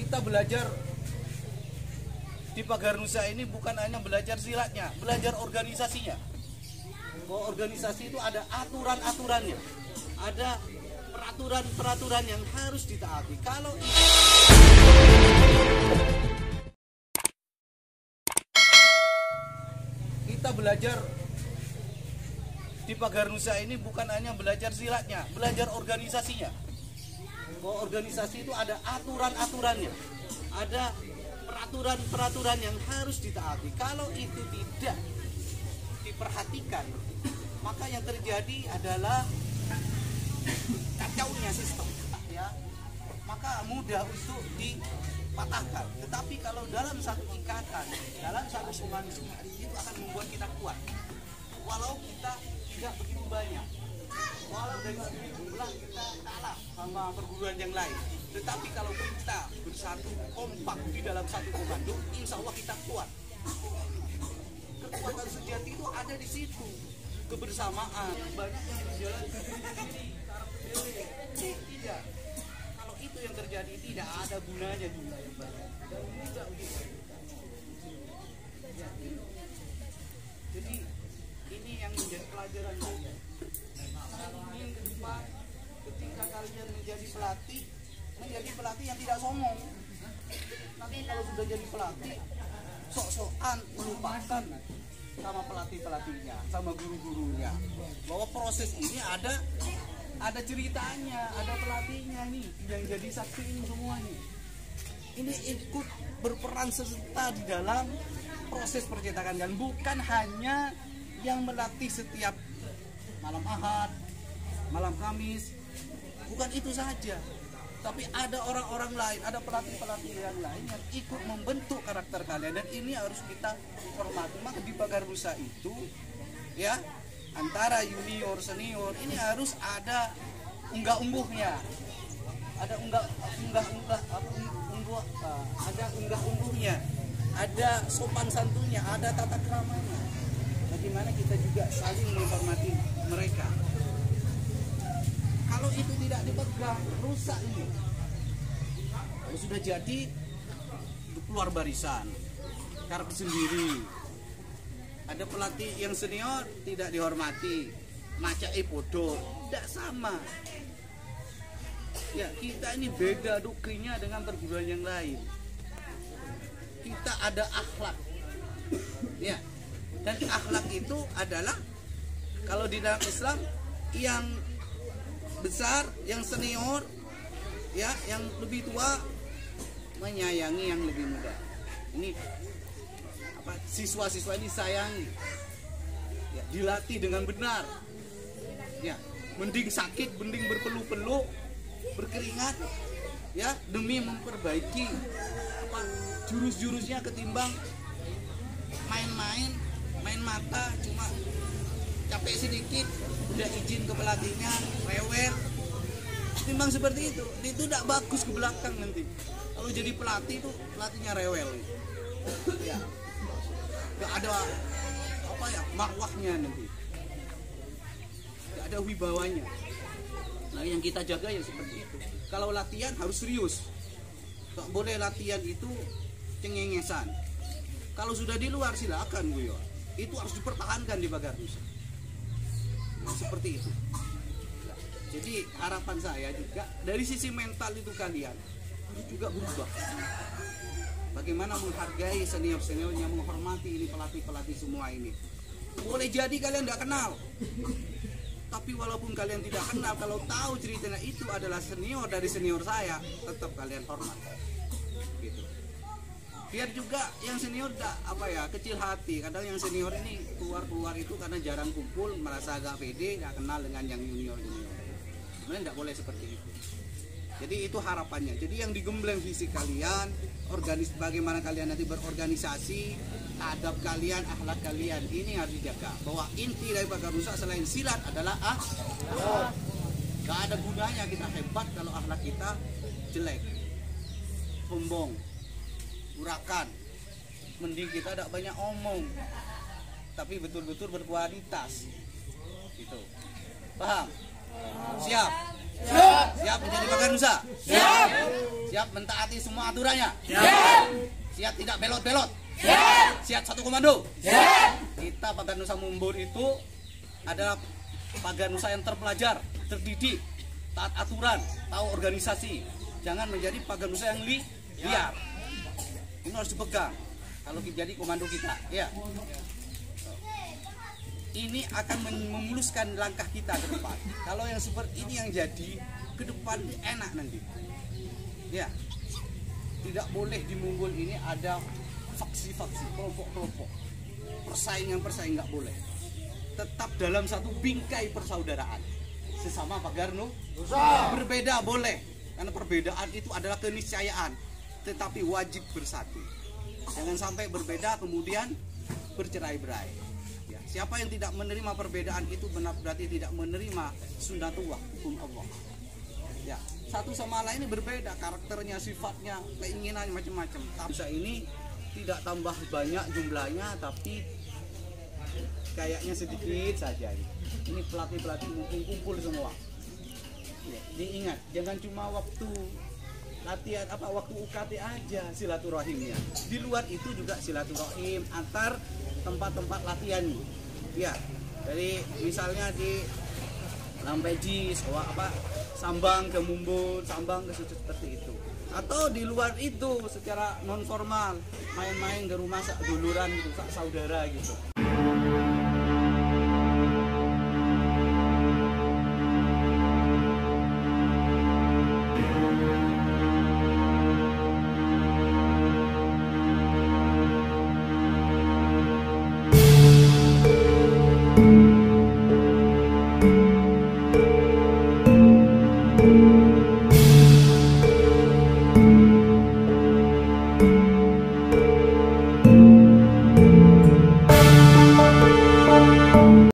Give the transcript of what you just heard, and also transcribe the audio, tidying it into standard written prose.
Kita belajar di Pagar Nusa ini bukan hanya belajar silatnya, belajar organisasinya. Bahwa organisasi itu ada aturan-aturannya, ada peraturan-peraturan yang harus ditaati. Kalau kita belajar di Pagar Nusa ini bukan hanya belajar silatnya, belajar organisasinya. Bahwa organisasi itu ada aturan-aturannya, ada peraturan-peraturan yang harus ditaati. Kalau itu tidak diperhatikan, maka yang terjadi adalah kacaunya sistem, ya. Maka mudah untuk dipatahkan. Tetapi kalau dalam satu ikatan, dalam satu kemanusiaan, itu akan membuat kita kuat. Walau kita tidak begitu banyak, walau dari segi jumlah kita kalah sama perguruan yang lain, tetapi kalau kita bersatu kompak di dalam satu komando, insya Allah kita kuat. Kekuatan sejati itu ada di situ, kebersamaan. Banyak yang berjalan tidak. Kalau itu yang terjadi, tidak ada gunanya jumlah yang banyak. Dan tidak begitu. Jadi ini yang menjadi pelajaran juga. Ini ke depan, ketika kalian menjadi pelatih yang tidak sombong. Nanti kalau sudah jadi pelatih, sok-sokan melupakan sama pelatih-pelatihnya, sama guru-gurunya, bahwa proses ini ada ceritanya, ada pelatihnya nih yang jadi saksi ini semua nih. Ini ikut berperan serta di dalam proses percetakan, dan bukan hanya yang melatih setiap malam Ahad, malam Kamis, bukan itu saja. Tapi ada orang-orang lain, ada pelatih-pelatih yang lain yang ikut membentuk karakter kalian, dan ini harus kita hormati. Maka di Pagar Nusa itu, ya, antara junior senior ini harus ada unggah-ungguhnya, ada unggah-ungguhnya, ada sopan santunnya, ada tata keramanya. Bagaimana kita juga saling menghormati mereka. Kalau itu tidak dipegang, rusak ini. Kalau sudah jadi, keluar barisan, karakter sendiri. Ada pelatih yang senior tidak dihormati, macai podo, tidak sama. Ya, kita ini beda doktrinnya dengan perguruan yang lain. Kita ada akhlak, ya. Dan akhlak itu adalah, kalau di dalam Islam, yang besar, yang senior, ya, yang lebih tua menyayangi yang lebih muda. Ini siswa-siswa ini sayangi, ya, dilatih dengan benar, ya, mending sakit, mending berpeluh-peluh, berkeringat, ya, demi memperbaiki jurus-jurusnya, ketimbang main mata, cuma capek sedikit udah izin ke pelatihnya, rewel. Timbang seperti itu tidak bagus ke belakang nanti. Kalau jadi pelatih itu pelatihnya rewel, ya, gak ada marwahnya nanti, gak ada wibawanya. Nah, yang kita jaga ya seperti itu. Kalau latihan harus serius, gak boleh latihan itu cengengesan. Kalau sudah di luar silakan guyon, itu harus dipertahankan di Pagar Nusa. Seperti itu. Jadi harapan saya juga dari sisi mental itu kalian harus juga berubah. Bagaimana menghargai senior-seniornya, menghormati ini pelatih-pelatih semua ini. Boleh jadi kalian tidak kenal, tapi walaupun kalian tidak kenal, kalau tahu ceritanya itu adalah senior dari senior saya, tetap kalian hormat. Gitu. Biar juga yang senior kecil hati. Kadang yang senior ini keluar itu karena jarang kumpul, merasa agak pede, nggak kenal dengan yang junior. Sebenarnya tidak boleh seperti itu. Jadi itu harapannya. Jadi yang digembleng fisik kalian, bagaimana kalian nanti berorganisasi, adab kalian, akhlak kalian, ini harus dijaga. Bahwa inti dari Pagar Nusa selain silat adalah akhlak. Gak ada gunanya kita hebat kalau akhlak kita jelek, sombong, urakan. Mending kita tidak banyak omong, tapi betul-betul berkualitas. Gitu. Paham? Siap? Siap menjadi Pagar Nusa? Siap. Siap mentaati semua aturannya? Siap. Siap tidak belot-belot? Siap. Siap satu komando? Siap. Kita Pagar Nusa Mumbun itu adalah Pagar Nusa yang terpelajar, terdidik, taat aturan, tahu organisasi. Jangan menjadi Pagar Nusa yang liar. Ini harus dipegang kalau jadi komando kita, ya. Ini akan memuluskan langkah kita ke depan. Kalau yang seperti ini yang jadi ke depan enak nanti. Ya. Tidak boleh di Mumbul ini ada faksi-faksi, kelompok-kelompok. Persaingan nggak boleh. Tetap dalam satu bingkai persaudaraan. Sesama Pagar Nusa. Berbeda boleh, karena perbedaan itu adalah keniscayaan, tetapi wajib bersatu. Jangan sampai berbeda kemudian bercerai-berai. Ya, siapa yang tidak menerima perbedaan itu berarti tidak menerima sunnatullah, hukum Allah. Ya, satu sama lain ini berbeda karakternya, sifatnya, keinginannya macam-macam. Nusa ini tidak tambah banyak jumlahnya, tapi kayaknya sedikit saja. Ini pelatih-pelatih mungkin kumpul semua. Ya, diingat, jangan cuma waktu latihan waktu UKT aja silaturahimnya. Di luar itu juga silaturahim antar tempat-tempat latihan. Ya, jadi misalnya di Lampejis, Sambang ke Mumbun, Sambang ke Sucut seperti itu. Atau di luar itu secara non formal, main-main ke rumah duluran gitu, saudara gitu.